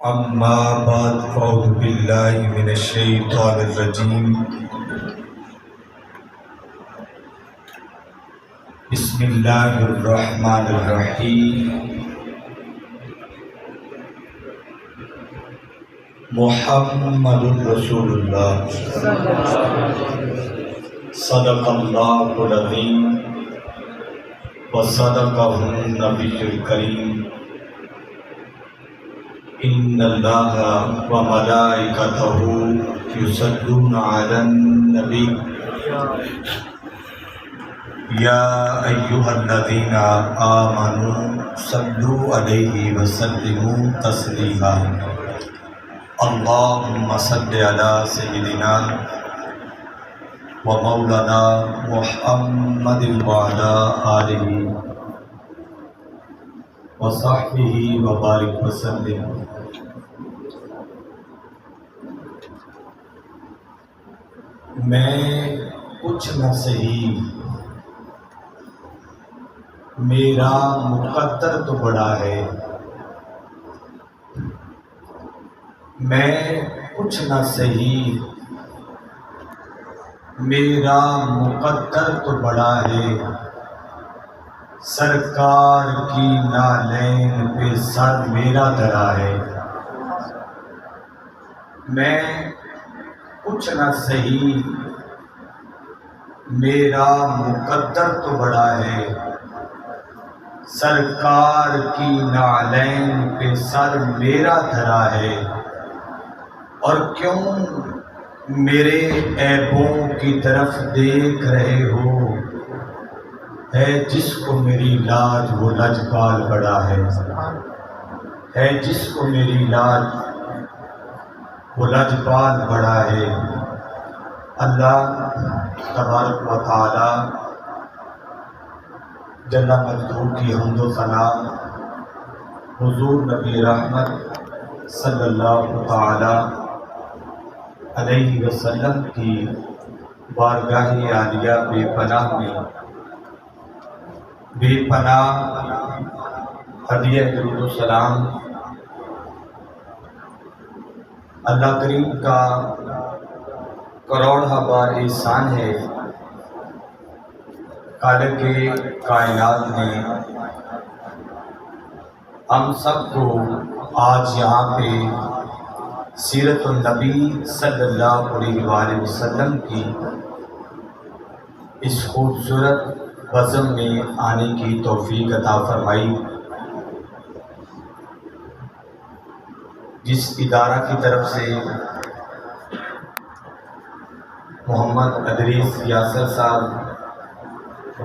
اما بعد فاعوذ باللہ من الشیطان الرجیم بسم اللہ الرحمن الرحیم محمد رسول اللہ صدق اللہ العظیم وصدقہ النبی الکریم ان اللہ وملائکتہ یصلون علی النبی یا ایہا الذین آمنوا صلوا علیہ وسلموا تسلیما اللہم صل علی سیدنا ومولانا محمد وعلی آلہ وصحبہ وبارک وسلم۔ میں کچھ نہ سہی، میرا مقدر تو بڑا ہے۔ میں کچھ نہ سہی، میرا مقدر تو بڑا ہے۔ سرکار کی نالین پہ سر میرا دھرا ہے۔ میں کچھ نہ سہی، میرا مقدر تو بڑا ہے۔ سرکار کی نالین پہ سر میرا دھرا ہے۔ اور کیوں میرے عیبوں کی طرف دیکھ رہے ہو؟ ہے جس کو میری لاج وہ لجپال بڑا ہے جس کو میری لاج وہ لجپال بڑا ہے۔ اللہ تبارک و تعالی جل مجدہ کی حمد و ثنا حضور نبی رحمت صلی اللہ تعالی علیہ وسلم کی بارگاہ عالیہ بے پناہ میں بے پناہ ہدیہ درود و سلام اللہ کریم کا کروڑہ بار احسان ہے۔ خالق کائنات نے ہم سب کو آج یہاں پہ سیرت النبی صلی اللہ علیہ وآلہ وسلم کی اس خوبصورت بزم میں آنے کی توفیق عطا فرمائی۔ جس ادارہ کی طرف سے محمد ادریس یاسر صاحب،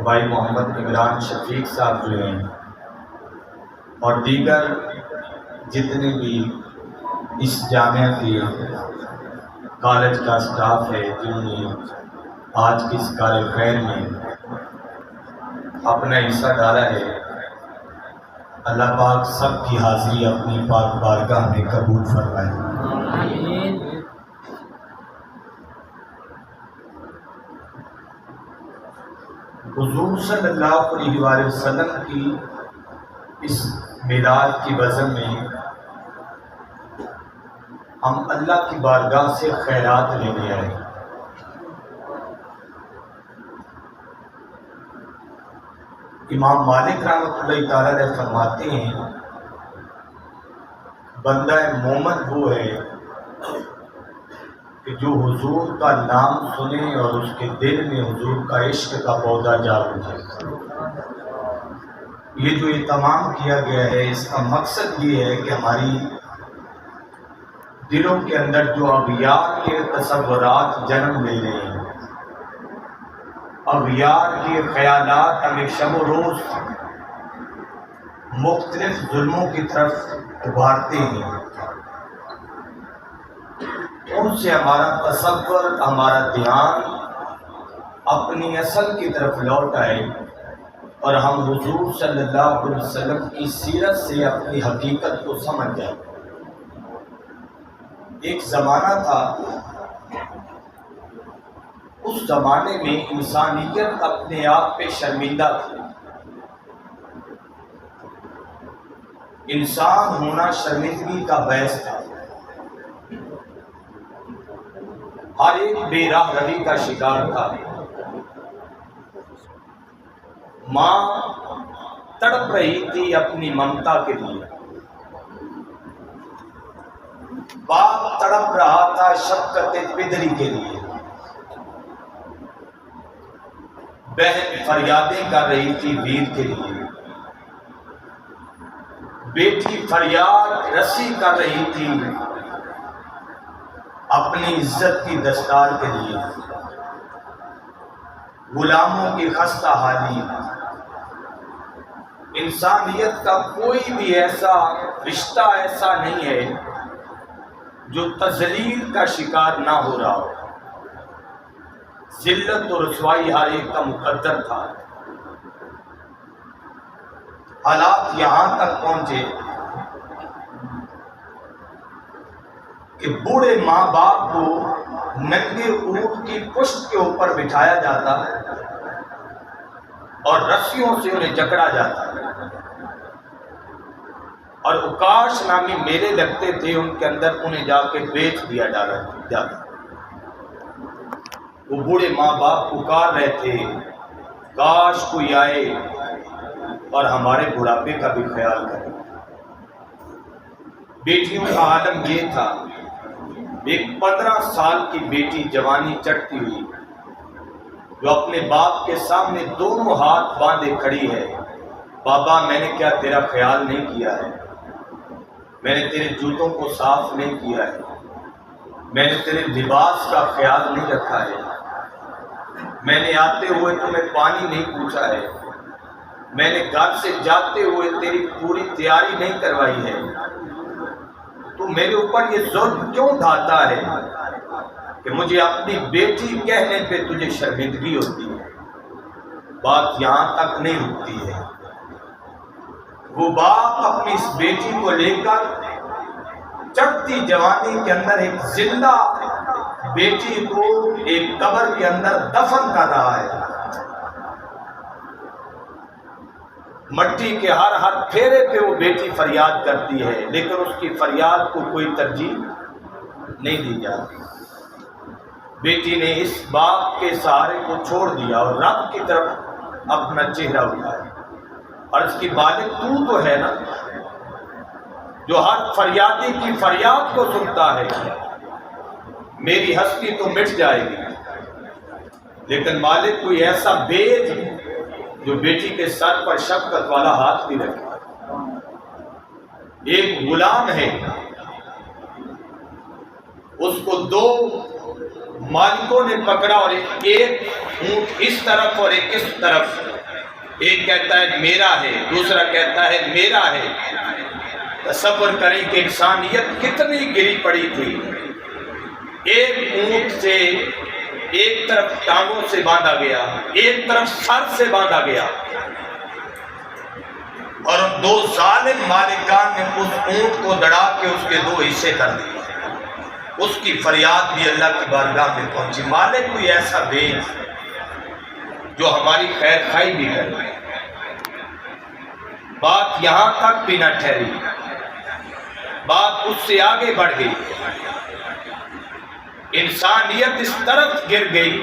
بھائی محمد عمران شفیق صاحب جو ہیں، اور دیگر جتنے بھی اس جامعہ کے کالج کا سٹاف ہے جنہوں نے آج کی اس کار خیر میں اپنا حصہ ڈالا ہے، اللہ پاک سب کی حاضری اپنی پاک بارگاہ میں قبول فرمائے۔ حضور صلی اللہ علیہ وآلہ وسلم کی اس میلاد کی بزم میں ہم اللہ کی بارگاہ سے خیرات لینے آئے۔ امام مالک رحمۃ اللہ تعالیٰ علیہ فرماتے ہیں، بندہ مومن وہ ہے کہ جو حضور کا نام سنے اور اس کے دل میں حضور کا عشق کا پودا جاگ اٹھے۔ یہ جو اہتمام کیا گیا ہے، اس کا مقصد یہ ہے کہ ہماری دلوں کے اندر جو اغیار کے تصورات جنم لے رہے ہیں، اغیار کے خیالات ہمیں شب و روز مختلف ظلموں کی طرف ابھارتے ہیں، ان سے ہمارا تصور، ہمارا دھیان اپنی اصل کی طرف لوٹ آئے اور ہم حضور صلی اللہ علیہ وسلم کی سیرت سے اپنی حقیقت کو سمجھ جائیں۔ ایک زمانہ تھا، اس زمانے میں انسانیت اپنے آپ پہ شرمندہ تھی۔ انسان ہونا شرمندگی کا باعث تھا. ہر ایک بے راہ روی کا شکار تھا. ماں تڑپ رہی تھی اپنی ممتا کے لیے، باپ تڑپ رہا تھا شفقت پدری کے لیے، بہن فریادیں کر رہی تھی ویر کے لیے، بیٹی فریاد رسی کر رہی تھی اپنی عزت کی دستار کے لیے. غلاموں کی خستہ حالی. انسانیت کا کوئی بھی ایسا رشتہ ایسا نہیں ہے جو تذلیل کا شکار نہ ہو رہا ہو. ذلت اور رسوائی ہر ایک کا مقدر تھا. حالات یہاں تک پہنچے کہ بوڑھے ماں باپ کو ننگے اونٹ کی پشت کے اوپر بٹھایا جاتا اور رسیوں سے انہیں جکڑا جاتا، اور اوکاش نامی میلے لگتے تھے، ان کے اندر انہیں جا کے بیچ دیا جاتا. وہ بوڑھے ماں باپ پکار رہے تھے کاش کوئی آئے اور ہمارے بڑھاپے کا بھی خیال کرے. بیٹیوں کا عالم یہ تھا، ایک 15 سال کی بیٹی جوانی چڑھتی ہوئی جو اپنے باپ کے سامنے دونوں ہاتھ باندھے کھڑی ہے. بابا میں نے کیا تیرا خیال نہیں کیا ہے؟ میں نے تیرے جوتوں کو صاف نہیں کیا ہے؟ میں نے تیرے لباس کا خیال نہیں رکھا ہے؟ میں نے آتے ہوئے تمہیں پانی نہیں پوچھا ہے؟ میں نے گھر سے جاتے ہوئے تیری پوری تیاری نہیں کروائی ہے؟ تو میرے اوپر یہ ظلم کیوں ڈھاتا ہے کہ مجھے اپنی بیٹی کہنے پہ تجھے شرمندگی ہوتی ہے؟ بات یہاں تک نہیں رکتی ہے. وہ باپ اپنی اس بیٹی کو لے کر چڑھتی جوانی کے اندر ایک زندہ بیٹی کو ایک قبر کے اندر دفن کر رہا ہے. مٹی کے ہر پھیرے پہ وہ بیٹی فریاد کرتی ہے، لیکن اس کی فریاد کو کوئی ترجیح نہیں دی جاتی. بیٹی نے اس باپ کے سہارے کو چھوڑ دیا اور رب کی طرف اپنا چہرہ اٹھایا، اور اس کی مالک تو ہے نا جو ہر فریادی کی فریاد کو سنتا ہے. میری ہستی تو مٹ جائے گی، لیکن مالک کوئی ایسا بیج جو بیٹی کے سر پر شفقت والا ہاتھ بھی رکھے. ایک غلام ہے، اس کو 2 مالکوں نے پکڑا اور ایک اونٹ اس طرف اور ایک اس طرف. ایک کہتا ہے میرا ہے، دوسرا کہتا ہے میرا ہے. تصور کریں کہ انسانیت کتنی گری پڑی تھی. ایک اونٹ سے ایک طرف ٹانگوں سے باندھا گیا، ایک طرف سر سے باندھا گیا، اور 2 ظالم مالکان نے اس اونٹ کو دڑا کے اس کے 2 حصے کر دیے. اس کی فریاد بھی اللہ کی بارگاہ میں پہنچی. مالک کوئی ایسا بیج جو ہماری خیر خواہی بھی کرے. بات یہاں تک بھی نہ ٹھہری، بات اس سے آگے بڑھ گئی. انسانیت اس طرف گر گئی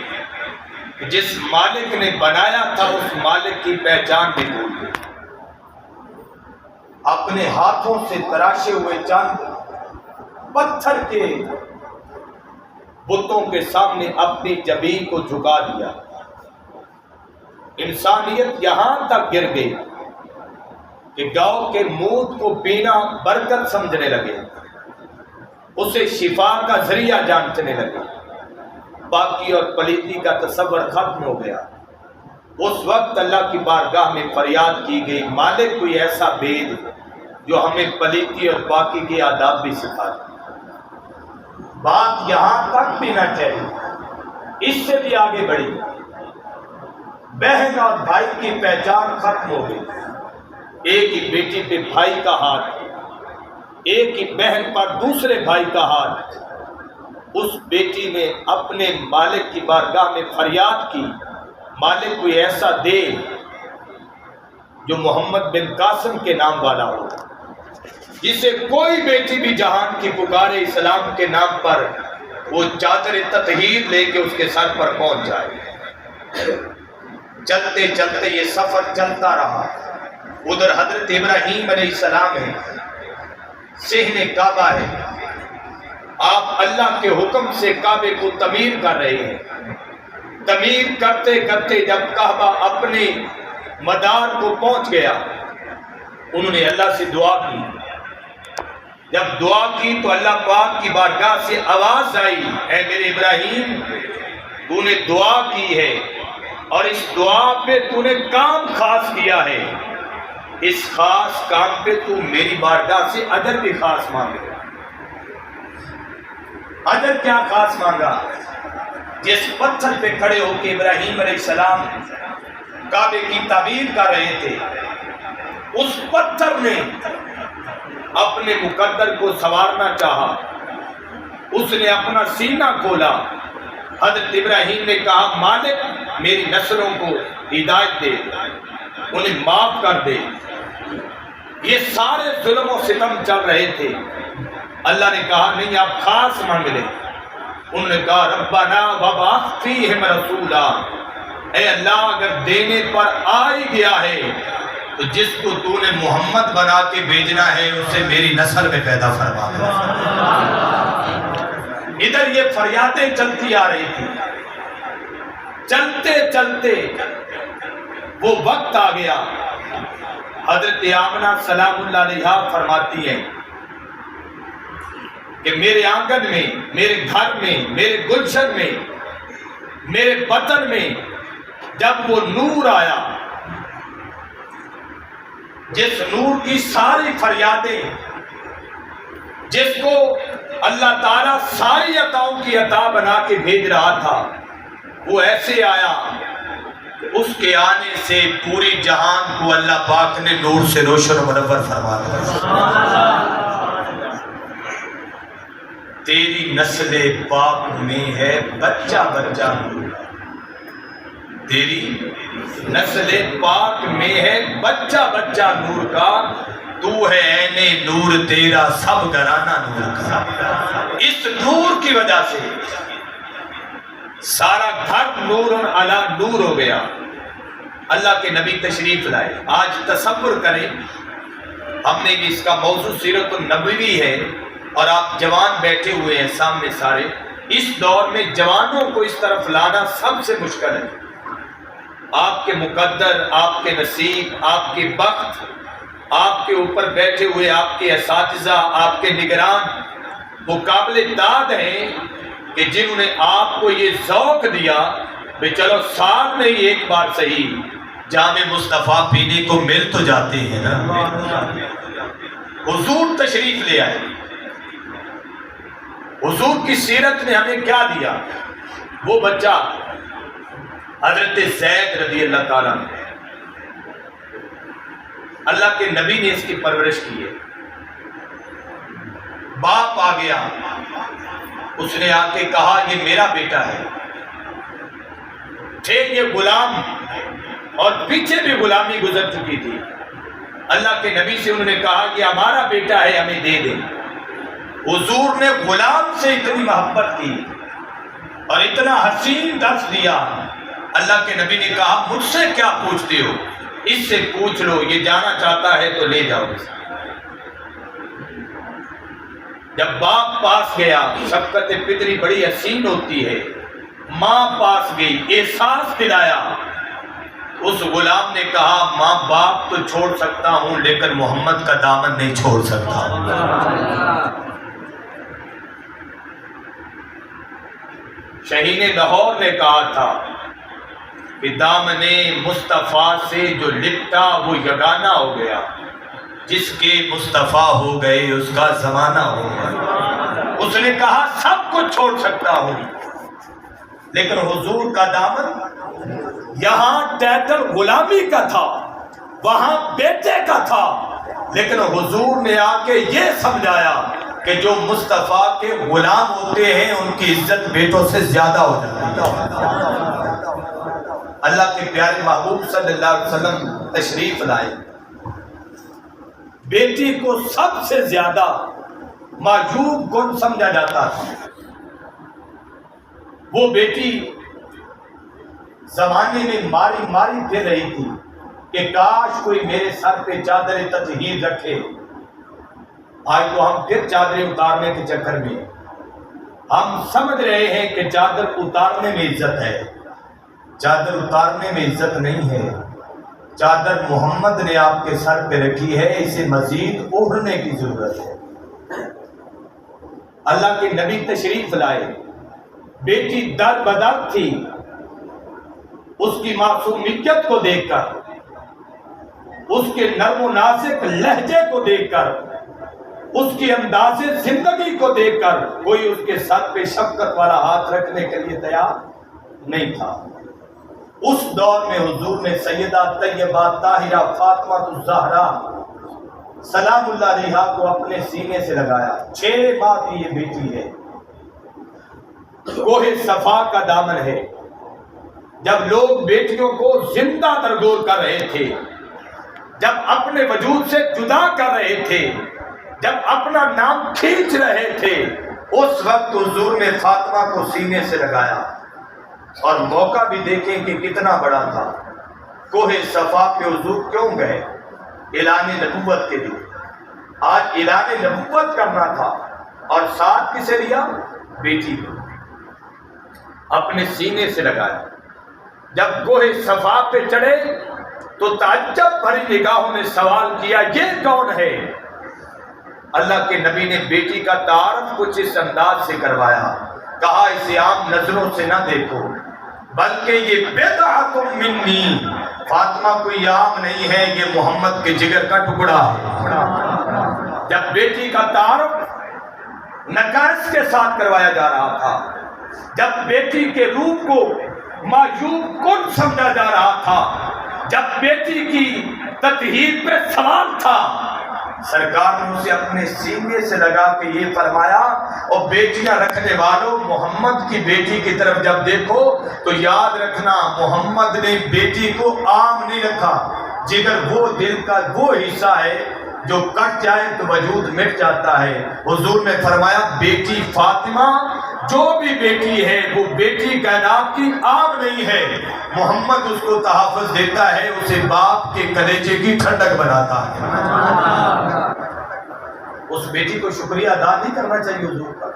کہ جس مالک نے بنایا تھا اس مالک کی پہچان بھی بھول گئی. اپنے ہاتھوں سے تراشے ہوئے چاند پتھر کے بتوں کے سامنے اپنی جبین کو جھکا دیا. انسانیت یہاں تک گر گئی کہ گاؤں کے موت کو پینا برکت سمجھنے لگے، اسے شفا کا ذریعہ جاننے لگے. پاکی اور پلیتی کا تصور ختم ہو گیا. اس وقت اللہ کی بارگاہ میں فریاد کی گئی، مالک کوئی ایسا بیج جو ہمیں پلیتی اور پاکی کے آداب بھی سکھا دے. بات یہاں تک بھی نہ چلی، اس سے بھی آگے بڑھی. بہن اور بھائی کی پہچان ختم ہو گئی. ایک ہی بیٹی پہ بھائی کا ہاتھ، ایک ہی بہن پر دوسرے بھائی کا ہاتھ. اس بیٹی نے اپنے مالک کی بارگاہ میں فریاد کی، مالک کوئی ایسا دے جو محمد بن قاسم کے نام والا ہو. جسے کوئی بیٹی بھی جہان کی پکارے اسلام کے نام پر، وہ چادر تطہیر لے کے اس کے سر پر پہنچ جائے۔ چلتے چلتے یہ سفر چلتا رہا۔ ادھر حضرت ابراہیم علیہ السلام ہے، صحن کعبہ ہے، آپ اللہ کے حکم سے کعبے کو تعمیر کر رہے ہیں۔ تعمیر کرتے کرتے جب کعبہ اپنے مدار کو پہنچ گیا، انہوں نے اللہ سے دعا کی۔ جب دعا کی تو اللہ پاک کی بارگاہ سے آواز آئی، اے میرے ابراہیم، تو نے دعا کی ہے اور اس دعا پہ تو نے کام خاص کیا ہے، اس خاص کام پہ تو میری بارگاہ سے اجر بھی خاص مانگے۔ اجر کیا خاص مانگا؟ جس پتھر پہ کھڑے ہو کے ابراہیم علیہ السلام کعبے کی تعمیر کر رہے تھے، اس پتھر نے اپنے مقدر کو سنوارنا چاہا، اس نے اپنا سینہ کھولا۔ حضرت ابراہیم نے کہا، مالک میری نسلوں کو ہدایت دے، انہیں معاف کر دے۔ یہ سارے ظلم و ستم چل رہے تھے۔ اللہ نے کہا نہیں، آپ خاص مانگ لیں۔ انہوں نے کہا ربنا وبعث فیہم رسولا، اے اللہ اگر دینے پر آ ہی گیا ہے تو جس کو تو نے محمد بنا کے بھیجنا ہے اسے میری نسل میں پیدا فرما دے۔ ادھر یہ فریادیں چلتی آ رہی تھی۔ چلتے چلتے وہ وقت آ گیا، حضرت آمنہ سلام اللہ علیہا فرماتی ہیں کہ میرے آنگن میں، میرے گھر میں، میرے گلشن میں، میرے بطن میں جب وہ نور آیا، جس نور کی ساری فریادیں، جس کو اللہ تعالیٰ ساری عطاؤں کی عطا بنا کے بھیج رہا تھا، وہ ایسے آیا کہ اس کے آنے سے پوری جہان کو اللہ پاک نے نور سے روشن و منور فرما دیا۔ تیری نسل پاک میں ہے بچہ بچہ نور، تیری نسل پاک میں ہے بچہ بچہ نور کا، تو ہے عین نور تیرا سب گھرانہ نور کا۔ اس نور کی وجہ سے سارا گھر نور علی نور ہو گیا۔ اللہ کے نبی تشریف لائے۔ آج تصور کریں، ہم نے اس کا موضوع سیرت النبوی ہے اور آپ جوان بیٹھے ہوئے ہیں سامنے سارے۔ اس دور میں جوانوں کو اس طرف لانا سب سے مشکل ہے۔ آپ کے مقدر، آپ کے نصیب، آپ کے بخت، آپ کے اوپر بیٹھے ہوئے آپ کے اساتذہ، آپ کے نگران، وہ قابل داد ہیں کہ جنہوں نے آپ کو یہ ذوق دیا کہ چلو سال میں ہی ایک بار صحیح جام مصطفیٰ پینے کو مل تو جاتے ہیں نا۔ حضور تشریف لے آئے۔ حضور کی سیرت نے ہمیں کیا دیا؟ وہ بچہ حضرت زید رضی اللہ تعالیٰ عنہ، اللہ کے نبی نے اس کی پرورش کی ہے۔ باپ آ گیا، اس نے آ کے کہا یہ میرا بیٹا ہے۔ تھے یہ غلام اور پیچھے بھی غلامی گزر چکی تھی۔ اللہ کے نبی سے انہوں نے کہا کہ ہمارا بیٹا ہے، ہمیں دے دیں۔ حضور نے غلام سے اتنی محبت کی اور اتنا حسین درس دیا۔ اللہ کے نبی نے کہا مجھ سے کیا پوچھتے ہو، اس سے پوچھ لو، یہ جانا چاہتا ہے تو لے جاؤ۔ جب باپ پاس گیا، شفقت پتری بڑی حسین ہوتی ہے، ماں پاس گئی، احساس دلایا۔ اس غلام نے کہا ماں باپ تو چھوڑ سکتا ہوں لیکن محمد کا دامن نہیں چھوڑ سکتا ہوں۔ شہین لاہور نے کہا تھا کہ دامن مصطفیٰ سے جو لپٹا وہ یگانہ ہو گیا، جس کے مصطفیٰ ہو گئے اس کا زمانہ ہو گیا۔ اس نے کہا سب کچھ چھوڑ سکتا ہوں لیکن حضور کا دامن، یہاں ٹائٹل غلامی کا تھا، وہاں بیٹے کا تھا، لیکن حضور نے آ کے یہ سمجھایا کہ جو مصطفیٰ کے غلام ہوتے ہیں ان کی عزت بیٹوں سے زیادہ ہو جاتی ہے۔ اللہ کے پیارے محبوب صلی اللہ علیہ وسلم تشریف لائے۔ بیٹی کو سب سے زیادہ معجوب کن سمجھا جاتا تھا۔ وہ بیٹی زمانے میں ماری ماری پھر رہی تھی کہ کاش کوئی میرے سر پہ چادر تطہیر رکھے۔ آج تو ہم پھر چادریں اتارنے کے چکر میں ہم سمجھ رہے ہیں کہ چادر اتارنے میں عزت ہے۔ چادر اتارنے میں عزت نہیں ہے۔ چادر محمد نے آپ کے سر پہ رکھی ہے، اسے مزید اوڑھنے کی ضرورت ہے۔ اللہ کے نبی تشریف لائے، بیٹی در بدر تھی۔ اس کی معصومیت کو دیکھ کر، اس کے نرم و نازک لہجے کو دیکھ کر، اس کی انداز زندگی کو دیکھ کر کوئی اس کے سر پہ شفقت والا ہاتھ رکھنے کے لیے تیار نہیں تھا۔ اس دور میں حضور نے سیدہ طیبہ طاہرہ فاطمہ الزہرا سلام اللہ علیہا کو اپنے سینے سے لگایا۔ 6 ماہ کی یہ بیٹی ہے، کوہ صفا کا دامن ہے۔ جب لوگ بیٹیوں کو زندہ درگور کر رہے تھے، جب اپنے وجود سے جدا کر رہے تھے، جب اپنا نام کھینچ رہے تھے، اس وقت حضور نے فاطمہ کو سینے سے لگایا۔ اور موقع بھی دیکھیں کہ کتنا بڑا تھا۔ کوہ صفا پہ حضور کیوں گئے؟ اعلان نبوت کے لیے۔ آج اعلان نبوت کرنا تھا، اور ساتھ کسے لیا؟ بیٹی کو اپنے سینے سے لگایا۔ جب کوہ صفا پہ چڑھے تو تعجب بھری نگاہوں نے سوال کیا، یہ کون ہے؟ اللہ کے نبی نے بیٹی کا تعارف کچھ اس انداز سے کروایا، کہا اسے عام نظروں سے نہ دیکھو، بلکہ یہ بضعۃ منی، فاطمہ کوئی عام نہیں ہے، یہ محمد کے جگر کا ٹکڑا ہے۔ جب بیٹی کا تعارف نکائص کے ساتھ کروایا جا رہا تھا، جب بیٹی کے روپ کو معجوب کن سمجھا جا رہا تھا، جب بیٹی کی تطہیر پہ سوال تھا، سرکار نے اسے اپنے سینے سے لگا کے یہ فرمایا، اور بیٹیاں رکھنے والوں، محمد کی بیٹی کی طرف جب دیکھو تو یاد رکھنا محمد نے بیٹی کو عام نہیں رکھا۔ جگر وہ دل کا وہ حصہ ہے جو کٹ جائے تو وجود مٹ جاتا ہے۔ حضور نے فرمایا بیٹی فاطمہ جو بھی بیٹی ہے وہ بیٹی کائنات کی عام نہیں ہے، محمد اس کو تحفظ دیتا ہے، اسے باپ کے کلیجے کی ٹھنڈک بناتا ہے۔ اس بیٹی کو شکریہ ادا نہیں کرنا چاہیے حضور کا؟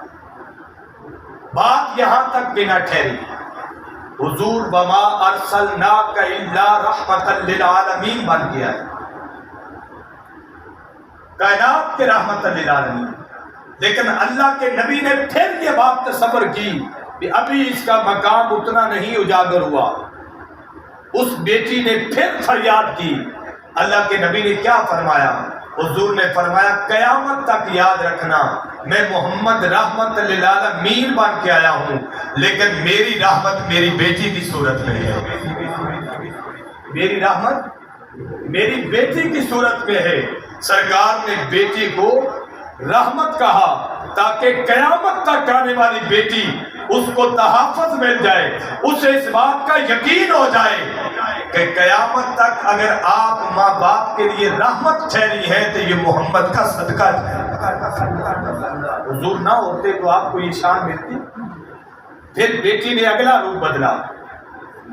بات یہاں تک بھی نہ ٹھہری، حضور وما ارسلناک الا رحمتا للعالمین بن گیا ہے، کائنات کے رحمت للعالمین۔ لیکن اللہ کے نبی نے پھر یہ بات تصور کی کہ ابھی اس کا مقام اتنا نہیں اجاگر ہوا۔ اس بیٹی نے پھر فریاد کی۔ اللہ کے نبی نے کیا فرمایا؟ حضور نے فرمایا قیامت تک یاد رکھنا میں محمد رحمت للعالمین بن کے آیا ہوں، لیکن میری رحمت میری بیٹی کی صورت میں ہے۔ میری رحمت میری بیٹی کی صورت میں ہے۔ سرکار نے بیٹی کو رحمت کہا تاکہ قیامت تک آنے والی بیٹی اس کو تحفظ مل جائے، اسے اس بات کا یقین ہو جائے کہ قیامت تک اگر آپ ماں باپ کے لیے رحمت ٹھہری ہے تو یہ محمد کا صدقہ ہے۔ حضور نہ ہوتے تو آپ کو یہ شان ملتی؟ پھر بیٹی نے اگلا روپ بدلا،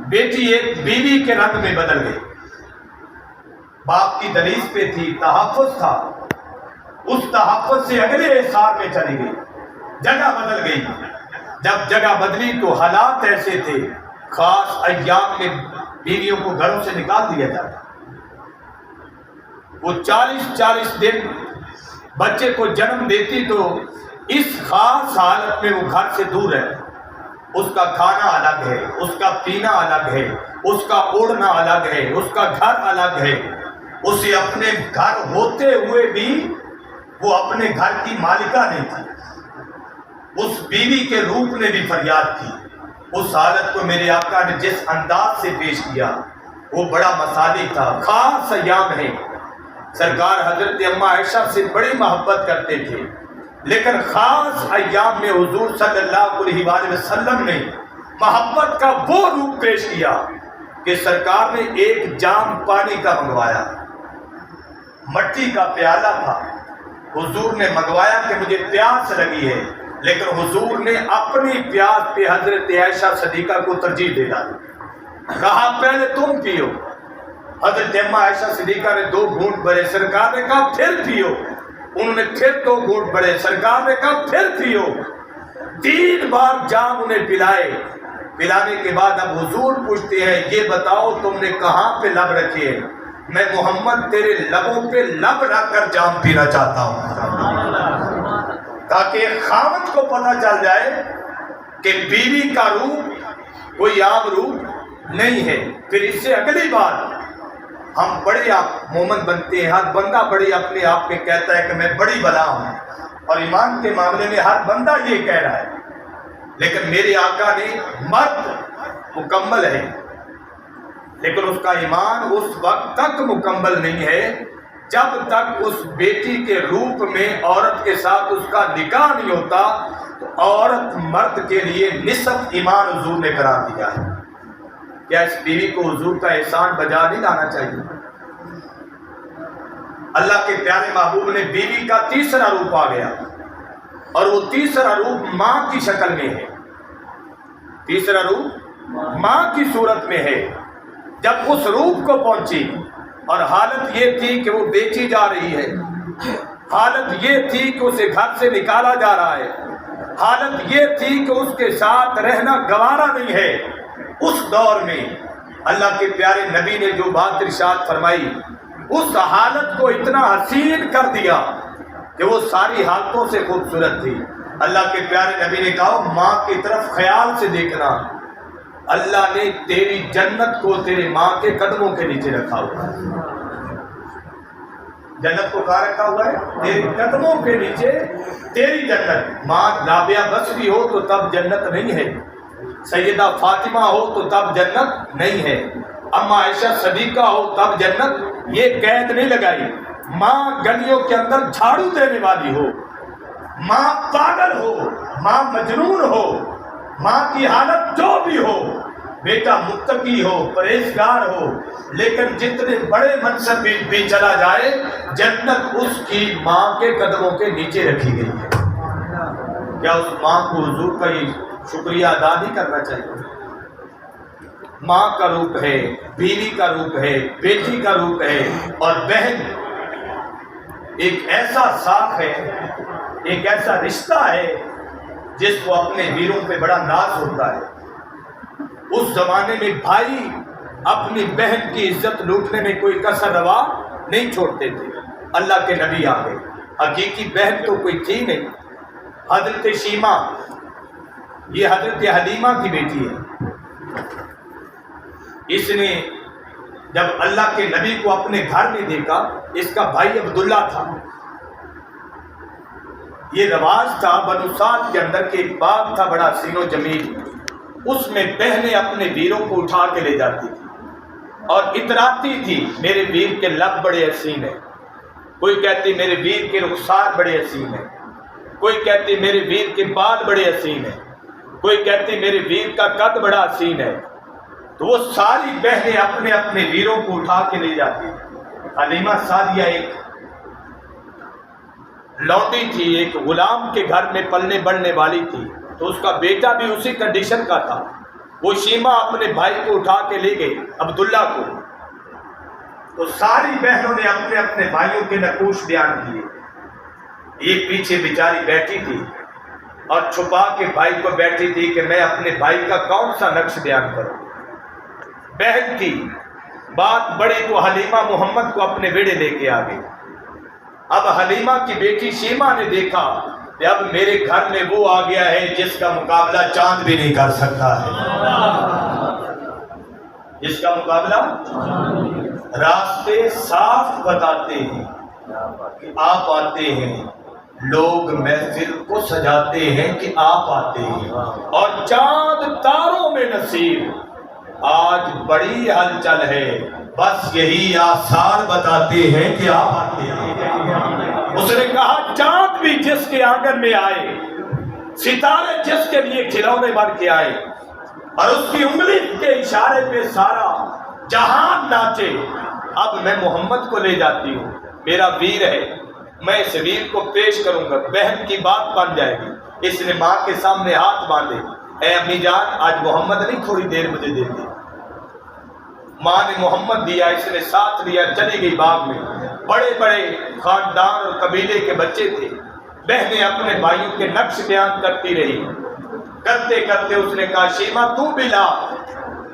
بیٹی ایک بیوی کے رنگ میں بدل گئی۔ باپ کی دہلیز پہ تھی، تحفظ تھا، اس تحفظ سے اگلے احسار میں چلی گئی، جگہ بدل گئی۔ جب جگہ بدلی تو حالات ایسے تھے، خاص ایام میں بیویوں کو گھروں سے نکال دیا جاتا، وہ 40 دن بچے کو جنم دیتی تو اس خاص حالت میں وہ گھر سے دور ہے، اس کا کھانا الگ ہے، اس کا پینا الگ ہے، اس کا اوڑھنا الگ ہے، اس کا گھر الگ ہے۔ اسے اپنے گھر ہوتے ہوئے بھی وہ اپنے گھر کی مالکہ نہیں تھی۔ اس بیوی کے روپ نے بھی فریاد کی۔ اس حالت کو میرے آقا نے جس انداز سے پیش کیا وہ بڑا مثالی تھا۔ خاص ایام ہے، سرکار حضرت اماں عائشہ سے بڑی محبت کرتے تھے، لیکن خاص ایام میں حضور صلی اللہ علیہ وآلہ وسلم نے محبت کا وہ روپ پیش کیا کہ سرکار نے ایک جام پانی کا منگوایا، مٹی کا پیالہ تھا، حضور نے منگوایا کہ مجھے پیاس لگی ہے، لیکن حضور نے اپنی پیاس پہ حضرت عائشہ صدیقہ کو ترجیح دے ڈالی، کہا پہلے تم پیو۔ حضرت اما عائشہ صدیقہ نے 2 گھونٹ بھرے، سرکار نے کہا پھر پیو، انہوں نے پھر 2 گھونٹ بھرے، سرکار نے کہا پھر پیو، 3 بار جام انہیں پلائے۔ پلانے کے بعد اب حضور پوچھتے ہیں یہ بتاؤ تم نے کہاں پہ لب رکھے ہیں؟ میں محمد تیرے لبوں پہ لب رکھ کر جام پینا چاہتا ہوں، تاکہ خاوند کو پتہ چل جائے کہ بیوی کا روپ کوئی عام روپ نہیں ہے۔ پھر اس سے اگلی بات، ہم بڑے مومن بنتے ہیں، ہر بندہ بڑی اپنے آپ میں کہتا ہے کہ میں بڑی بلا ہوں، اور ایمان کے معاملے میں ہر بندہ یہ کہہ رہا ہے، لیکن میرے آقا نے مرد مکمل ہے، لیکن اس کا ایمان اس وقت تک مکمل نہیں ہے جب تک اس بیٹی کے روپ میں عورت کے ساتھ اس کا نکاح نہیں ہوتا۔ تو عورت مرد کے لیے نصف ایمان حضور نے قرار دیا ہے۔ کیا اس بیوی کو حضور کا احسان بجا نہیں لانا چاہیے؟ اللہ کے پیارے محبوب نے بیوی کا تیسرا روپ آ گیا، اور وہ تیسرا روپ ماں کی شکل میں ہے، تیسرا روپ ماں کی صورت میں ہے۔ جب اس روپ کو پہنچی اور حالت یہ تھی کہ وہ بیچی جا رہی ہے، حالت یہ تھی کہ اسے گھر سے نکالا جا رہا ہے، حالت یہ تھی کہ اس کے ساتھ رہنا گوارا نہیں ہے، اس دور میں اللہ کے پیارے نبی نے جو بات ارشاد فرمائی اس حالت کو اتنا حسین کر دیا کہ وہ ساری حالتوں سے خوبصورت تھی۔ اللہ کے پیارے نبی نے کہا ماں کی طرف خیال سے دیکھنا، اللہ نے تیری جنت کو تیرے ماں کے قدموں کے نیچے رکھا ہوا ہے۔ جنت کو کہاں رکھا ہوا ہے؟ تیرے قدموں کے نیچے تیری جنت۔ ماں رابعہ بصری ہو تو تب جنت نہیں ہے، سیدہ فاطمہ ہو تو تب جنت نہیں ہے، اما عائشہ صدیقہ ہو تب جنت، یہ قید نہیں لگائی۔ ماں گلیوں کے اندر جھاڑو دینے والی ہو، ماں پاگل ہو، ماں مجنون ہو، ماں کی حالت جو بھی ہو، بیٹا متقی ہو، پرہیزگار ہو، لیکن جتنے بڑے منصب بھی چلا جائے جنت اس کی ماں کے قدموں کے نیچے رکھی گئی ہے۔ کیا اس ماں کو حضور کا یہ شکریہ ادا نہیں کرنا چاہیے؟ ماں کا روپ ہے، بیوی کا روپ ہے، بیٹی کا روپ ہے، اور بہن ایک ایسا ساتھ ہے، ایک ایسا رشتہ ہے جس کو اپنے ویروں پہ بڑا ناز ہوتا ہے۔ اس زمانے میں بھائی اپنی بہن کی عزت لوٹنے میں کوئی کسر روا نہیں چھوڑتے تھے۔ اللہ کے نبی آ گئے، حقیقی بہن تو کوئی تھی نہیں، حضرت شیمہ، یہ حضرت حلیمہ کی بیٹی ہے۔ اس نے جب اللہ کے نبی کو اپنے گھر میں دیکھا، اس کا بھائی عبداللہ تھا، یہ رواج تھا بنو سعد کے اندر کہ ایک باغ تھا بڑا حسین و جمیل، اس میں بہنیں اپنے ویروں کو اٹھا کے لے جاتی تھی اور اتراتی تھی میرے ویر کے لب بڑے حسین ہیں، کوئی کہتی میرے ویر کے رخسار بڑے حسین ہیں، کوئی کہتی میرے ویر کے بال بڑے حسین ہیں، کوئی کہتی میرے ویر کا قد بڑا حسین ہے۔ تو وہ ساری بہنیں اپنے اپنے ویروں کو اٹھا کے لے جاتی تھی۔ حلیمہ سعدیہ ایک لونڈی تھی، ایک غلام کے گھر میں پلنے بڑھنے والی تھی، تو اس کا بیٹا بھی اسی کنڈیشن کا تھا۔ وہ شیمہ اپنے بھائی کو اٹھا کے لے گئی، عبداللہ کو، تو ساری بہنوں نے اپنے اپنے بھائیوں کے نقوش بیان کیے۔ ایک پیچھے بیچاری بیٹھی تھی اور چھپا کے بھائی کو بیٹھی تھی کہ میں اپنے بھائی کا کون سا نقش بیان کروں۔ بہن کی بات بڑی تو حلیمہ محمد کو اپنے بیڑے لے کے آ گئی۔ اب حلیمہ کی بیٹی شیمہ نے دیکھا کہ اب میرے گھر میں وہ آ گیا ہے جس کا مقابلہ چاند بھی نہیں کر سکتا ہے، جس کا مقابلہ راستے صاف بتاتے ہیں کہ آپ آتے ہیں، لوگ محفل کو سجاتے ہیں کہ آپ آتے ہیں، اور چاند تاروں میں نصیب آج بڑی ہلچل ہے، بس یہی آثار بتاتے ہیں کہ آپ آتے ہیں۔ اس نے کہا چاند بھی جس کے آنگن میں آئے، ستارے جس کے لیے کھلونے بن کے آئے، اور اس کی انگلی کے اشارے پہ سارا جہان ناچے، اب میں محمد کو لے جاتی ہوں، میرا ویر ہے، میں اس ویر کو پیش کروں گا، بہن کی بات بن جائے گی۔ اس نے ماں کے سامنے ہاتھ باندھے، اے امی جان آج محمد نہیں، تھوڑی دیر مجھے دے دی۔ ماں نے محمد دیا، اس نے ساتھ لیا، چلی گئی باغ میں۔ بڑے بڑے خاندان اور قبیلے کے بچے تھے، بہنیں اپنے بھائیوں کے نقش بیان کرتی رہی، کرتے کرتے اس نے کہا شیما تو بھی لا،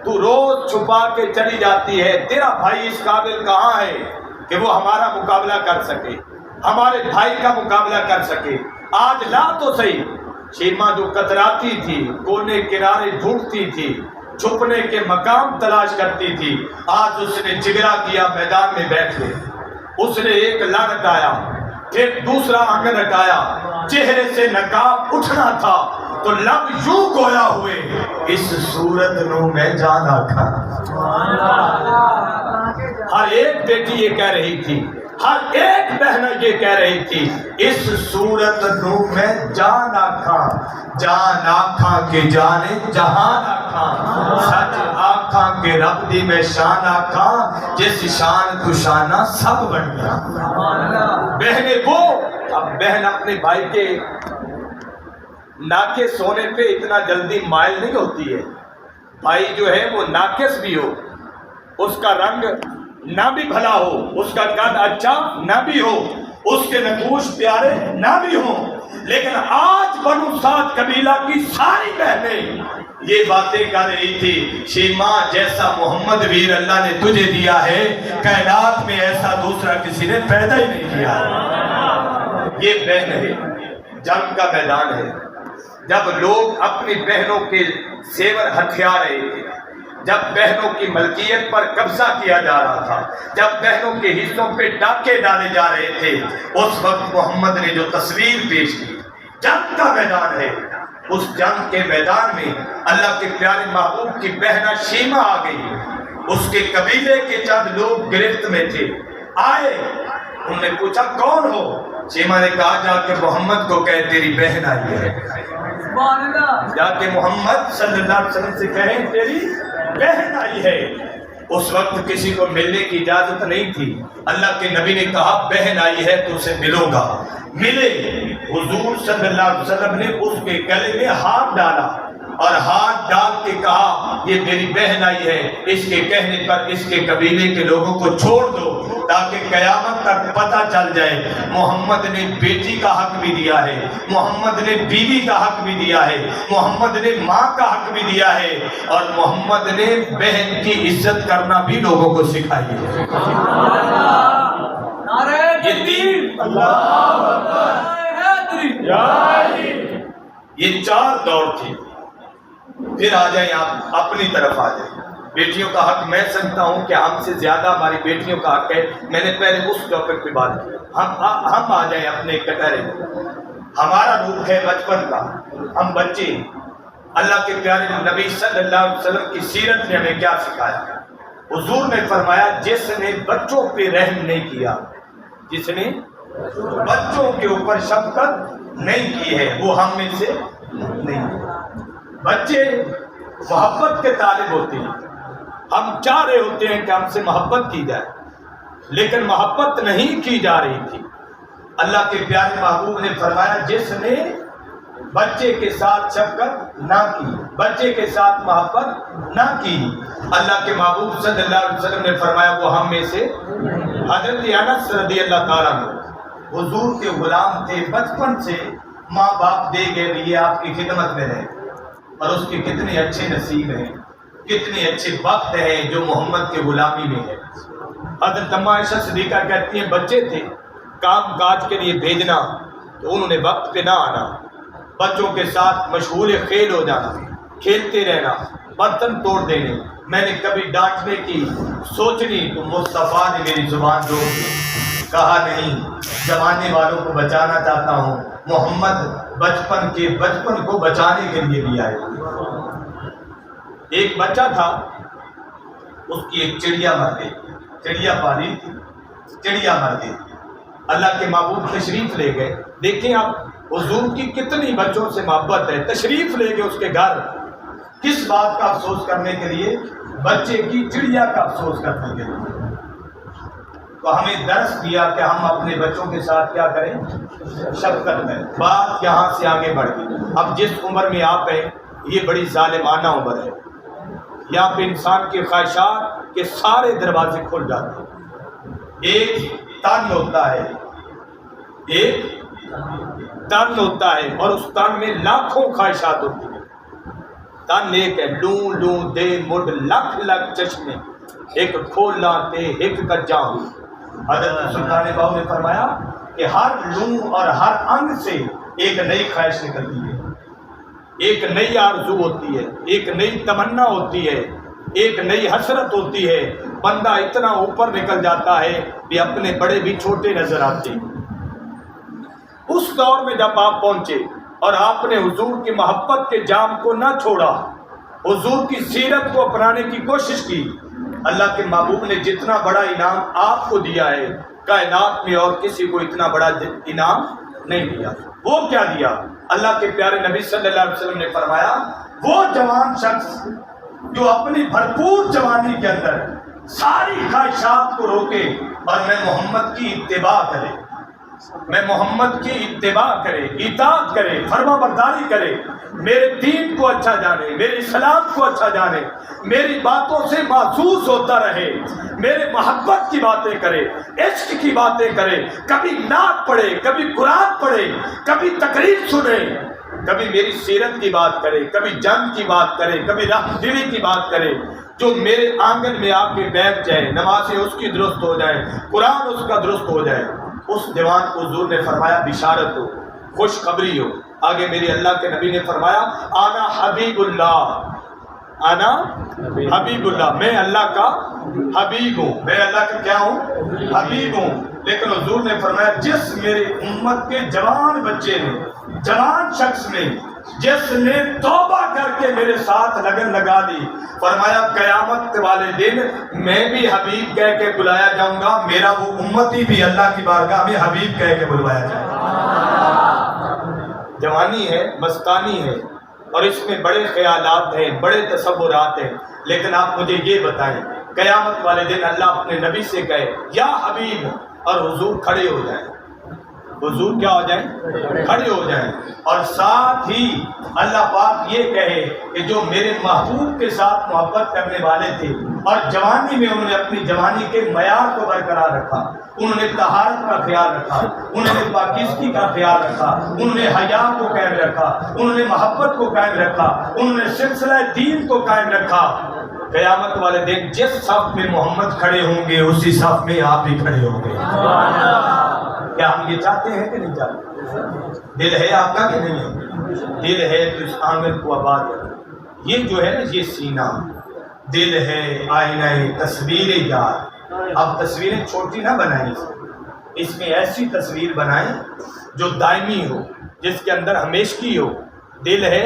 تو روز چھپا کے چلی جاتی ہے، تیرا بھائی اس قابل کہاں ہے کہ وہ ہمارا مقابلہ کر سکے، ہمارے بھائی کا مقابلہ کر سکے، آج لا تو صحیح۔ شیما جو کتراتی تھی، کونے کنارے ڈھونڈتی تھی، چھپنے کے مقام تلاش کرتی تھی، آج اس نے جگرا کیا میدان میں بیٹھ گئے۔ اس نے ایک لا رٹایا، پھر دوسرا آنگن رٹایا، چہرے سے نقاب اٹھنا تھا تو لب یوں گویا ہوئے، اس صورت نو میں جانا کھا۔ ہر ایک بیٹی یہ کہہ رہی تھی، ہر ایک بہن یہ کہہ رہی تھی، اس صورت نو میں جان آکھاں، جان آکھاں کے جانے جہان آکھاں، سچ آکھاں کے رب دی میں شان آکھاں، جس شان تو شانہ سب بن گیا۔ بہنیں وہ، اب بہن اپنے بھائی کے ناقص ہونے پہ اتنا جلدی مائل نہیں ہوتی ہے۔ بھائی جو ہے وہ ناقص بھی ہو، اس کا رنگ نہ بھی بھلا ہو، اس کا قد اچھا نہ بھی ہو، اس کے نقوش پیارے نہ بھی ہوں، لیکن آج بنو سعد قبیلہ کی ساری بہنیں یہ باتیں کر رہی تھی، شیما جیسا محمد ویر اللہ نے تجھے دیا ہے، کائنات میں ایسا دوسرا کسی نے پیدا ہی نہیں کیا۔ یہ بہن ہے، جنگ کا میدان ہے، جب لوگ اپنی بہنوں کے زیور ہتھیا رہے تھے، جب بہنوں کی ملکیت پر قبضہ کیا جا رہا تھا، جب بہنوں کے حصوں پہ ڈاکے ڈالے جا رہے تھے، اس وقت محمد نے جو تصویر پیش کی، جنگ کا میدان ہے، اس جنگ کے میدان میں اللہ کے پیارے محبوب کی بہنہ شیما آ گئی، اس کے قبیلے کے چند لوگ گرفت میں تھے، آئے، انہوں نے پوچھا کون ہو؟ شیما نے کہا جا کے محمد کو کہے تیری بہن آئی ہے، جا کے محمد صلی اللہ علیہ وسلم سے کہیں تیری بہن آئی ہے۔ اس وقت کسی کو ملنے کی اجازت نہیں تھی، اللہ کے نبی نے کہا بہن آئی ہے تو اسے ملو گا، ملے۔ حضور صلی اللہ علیہ وسلم نے اس کے گلے میں ہاتھ ڈالا اور ہاتھ ڈال کے کہا یہ میری بہن آئی ہے، اس کے کہنے پر اس کے قبیلے کے لوگوں کو چھوڑ دو تاکہ قیامت تک پتہ چل جائے۔ محمد نے بیٹی کا حق بھی دیا ہے، محمد نے بیوی کا حق بھی دیا ہے، محمد نے ماں کا حق بھی دیا ہے، اور محمد نے بہن کی عزت کرنا بھی لوگوں کو سکھائی ہے۔ یہ دین یہ چار دور تھی۔ پھر آ جائیں آپ اپنی طرف آ جائیں۔ بیٹیوں کا حق میں سمجھتا ہوں کہ ہم سے زیادہ ہماری بیٹیوں کا حق ہے، میں نے پہلے اس ٹاپک پہ بات کی۔ ہم آ جائیں اپنے کٹہرے میں۔ ہمارا روپ ہے بچپن کا، ہم بچے، اللہ کے پیارے نبی صلی اللہ علیہ وسلم کی سیرت نے ہمیں کیا سکھایا؟ حضور نے فرمایا جس نے بچوں پہ رحم نہیں کیا، جس نے بچوں کے اوپر شفقت نہیں کی ہے وہ ہم میں سے نہیں ہے۔ بچے محبت کے طالب ہوتے ہیں، ہم چاہ رہے ہوتے ہیں کہ ہم سے محبت کی جائے، لیکن محبت نہیں کی جا رہی تھی۔ اللہ کے پیارے محبوب نے فرمایا جس نے بچے کے ساتھ شفقت نہ کی، بچے کے ساتھ محبت نہ کی، اللہ کے محبوب صلی اللہ علیہ وسلم نے فرمایا وہ ہم میں سے۔ حضرت انس رضی اللہ تعالیٰ عنہ حضور کے غلام تھے، بچپن سے ماں باپ دے گئے یہ آپ کی خدمت میں رہے، اور اس کے کتنے اچھے نصیب ہیں، کتنے اچھے وقت ہیں جو محمد کے غلامی میں ہے۔ حضرت اماں عائشہ صدیقہ کہتی ہیں بچے تھے، کام کاج کے لیے بھیجنا تو انہوں نے وقت پہ نہ آنا، بچوں کے ساتھ مشغول کھیل ہو جانا، کھیلتے رہنا، برتن توڑ دینے، میں نے کبھی ڈانٹنے کی سوچنی تو مصطفیٰ نے میری زبان روک دی، کہا نہیں، زمانے والوں کو بچانا چاہتا ہوں، محمد بچپن کو بچانے کے لیے بھی آئے۔ ایک بچہ تھا، اس کی ایک چڑیا مر گئی، چڑیا پالی تھی، چڑیا مر گئی، اللہ کے محبوب تشریف لے گئے۔ دیکھیں آپ حضور کی کتنی بچوں سے محبت ہے، تشریف لے گئے اس کے گھر، کس بات کا افسوس کرنے کے لیے؟ بچے کی چڑیا کا افسوس کرنے کے لیے۔ تو ہمیں درس دیا کہ ہم اپنے بچوں کے ساتھ کیا کریں؟ شفقت کریں. بات یہاں سے آگے بڑھ گئی. اب جس عمر میں آپ ہیں یہ بڑی ظالمانہ عمر ہے. یہاں پہ انسان کی خواہشات کے سارے دروازے کھل جاتے ہیں. ایک تن ہوتا ہے، ایک تن ہوتا ہے اور اس تن میں لاکھوں خواہشات ہوتی ہیں. تن ایک ہے، لوں لوں دے مڈ لکھ لکھ چشمے، ایک کھولا تے ایک کجا ہوئی. حضرت سلطان باہو نے فرمایا کہ ہر لوں اور ہر انگ سے ایک نئی خواہش نکلتی ہے، ایک نئی آرزو ہوتی ہے، ایک نئی تمنا ہوتی ہے، ایک نئی حسرت ہوتی ہے. بندہ اتنا اوپر نکل جاتا ہے کہ اپنے بڑے بھی چھوٹے نظر آتے ہیں. اس دور میں جب آپ پہنچے اور آپ نے حضور کی محبت کے جام کو نہ چھوڑا، حضور کی سیرت کو اپنانے کی کوشش کی، اللہ کے محبوب نے جتنا بڑا انعام آپ کو دیا ہے کائنات میں اور کسی کو اتنا بڑا انعام نہیں دیا. وہ کیا دیا؟ اللہ کے پیارے نبی صلی اللہ علیہ وسلم نے فرمایا وہ جوان شخص جو اپنی بھرپور جوانی کے اندر ساری خواہشات کو روکے اور میں محمد کی اتباع کرے، میں محمد کی اتباع کرے، اطاعت کرے، فرما برداری کرے، میرے دین کو اچھا جانے، میرے اسلام کو اچھا جانے، میری باتوں سے محسوس ہوتا رہے، میرے محبت کی باتیں کرے، عشق کی باتیں کرے، کبھی نعت پڑھے، کبھی قرآن پڑھے، کبھی تقریر سنے، کبھی میری سیرت کی بات کرے، کبھی جنگ کی بات کرے، کبھی راہ دلی کی بات کرے، جو میرے آنگن میں آ کے بیٹھ جائے، نمازیں اس کی درست ہو جائیں، قرآن اس کا درست ہو جائے. اس جوان کو حضور نے فرمایا بشارت ہو، خوشخبری ہو. آگے میرے اللہ کے نبی نے فرمایا آنا حبیب اللہ، آنا حبیب اللہ، میں اللہ کا حبیب ہوں، میں اللہ کا کیا ہوں؟ حبیب ہوں. لیکن حضور نے فرمایا جس میری امت کے جوان بچے نے، جوان شخص نے، جس نے توبہ کر کے میرے ساتھ لگن لگا دی، فرمایا قیامت والے دن میں بھی حبیب کہہ کے بلایا جاؤں گا، میرا وہ امتی بھی اللہ کی بارگاہ میں حبیب کہہ کے بلوایا جائے گا. جوانی ہے، مستانی ہے اور اس میں بڑے خیالات ہیں، بڑے تصورات ہیں. لیکن آپ مجھے یہ بتائیں قیامت والے دن اللہ اپنے نبی سے کہے یا حبیب اور حضور کھڑے ہو جائیں، حضور کیا ہو جائیں؟ کھڑے ہو جائیں. اور ساتھ ہی اللہ پاک یہ کہے کہ جو میرے محبوب کے ساتھ محبت کرنے والے تھے اور جوانی میں انہوں نے اپنی جوانی کے معیار کو برقرار رکھا، انہوں نے طہارت کا خیال رکھا، انہوں نے پاکیزگی کا خیال رکھا، انہوں نے حیا کو قائم رکھا، انہوں نے محبت کو قائم رکھا، انہوں نے سلسلہ دین کو قائم رکھا، قیامت والے دن جس صف میں محمد کھڑے ہوں گے اسی صف میں آپ بھی کھڑے ہوں گے. کیا ہم یہ چاہتے ہیں کہ نہیں چاہتے؟ دل ہے آپ کا کہ نہیں ہے؟ دل ہے تو اس آنگن کو آباد ہے. یہ جو ہے نا یہ سینہ، دل ہے آئینہ تصویر یار. اب تصویریں چھوٹی نہ بنائیں، اس میں ایسی تصویر بنائیں جو دائمی ہو، جس کے اندر ہمیشگی ہو. دل ہے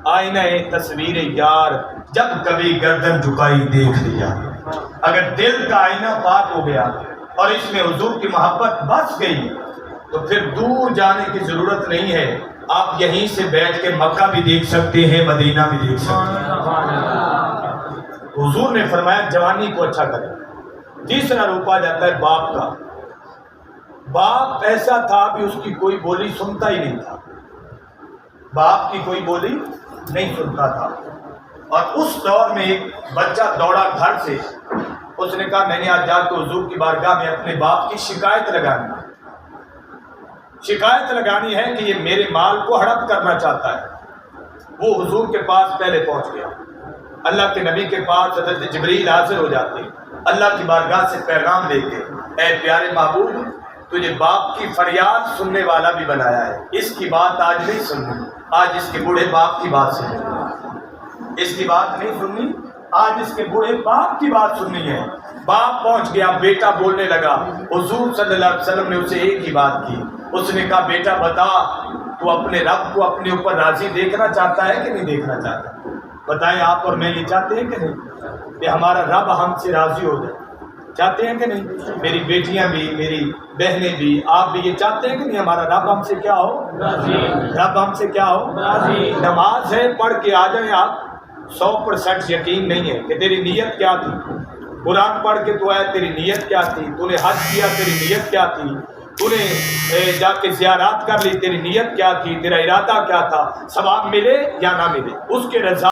آئینہ تصویر یار، جب کبھی گردن جھکائی دیکھ لیا. اگر دل کا آئینہ پاک ہو گیا اور اس میں حضور کی محبت بس گئی تو پھر دور جانے کی ضرورت نہیں ہے. آپ یہیں سے بیٹھ کے مکہ بھی دیکھ سکتے ہیں، مدینہ بھی دیکھ سکتے ہیں. حضور نے فرمایا جوانی کو اچھا کریں. تیسرا روپا جاتا ہے باپ کا. باپ ایسا تھا کہ اس کی کوئی بولی سنتا ہی نہیں تھا، باپ کی کوئی بولی نہیں سنتا تھا. اور اس دور میں ایک بچہ دوڑا گھر سے، اس نے کہا میں نے آج جا کے حضور کی بارگاہ میں اپنے باپ کی شکایت لگانی ہے کہ یہ میرے مال کو ہڑپ کرنا چاہتا ہے. وہ حضور کے پاس پہلے پہنچ گیا. اللہ کے نبی کے پاس حضرت جبریل حاضر ہو جاتے، اللہ کی بارگاہ سے پیغام لے کے، اے پیارے محبوب تجھے باپ کی فریاد سننے والا بھی بنایا ہے. اس کی بات آج نہیں سننی، آج اس کے بوڑھے باپ کی بات سننی. اس کی بات نہیں سننی، آج اس کے بوڑھے باپ کی بات سننی ہے. باپ پہنچ گیا، بیٹا بولنے لگا. حضور صلی اللہ علیہ وسلم نے اسے ایک ہی بات کی. اس نے کہا بیٹا بتا تو اپنے رب کو اپنے اوپر راضی دیکھنا چاہتا ہے کہ نہیں دیکھنا چاہتا؟ بتائیں آپ اور میں یہ چاہتے ہیں کہ نہیں کہ ہمارا رب ہم سے راضی ہو جائے؟ چاہتے ہیں کہ نہیں؟ میری بیٹیاں بھی، میری بہنیں بھی، آپ بھی یہ چاہتے ہیں کہ نہیں ہمارا رب ہم سے کیا ہو؟ رب ہم سے کیا ہو؟ نماز ہے پڑھ کے آ جائیں آپ. 100% یقین نہیں ہے کہ تیری نیت کیا تھی. قرآن پڑھ کے تو آیا، تیری نیت کیا تھی؟ تو نے حج کیا، تیری نیت کیا تھی؟ تو نے جا کے زیارات کر لی، تیری نیت کیا تھی؟ تیرا ارادہ کیا تھا؟ ثواب ملے یا نہ ملے، اس کے رضا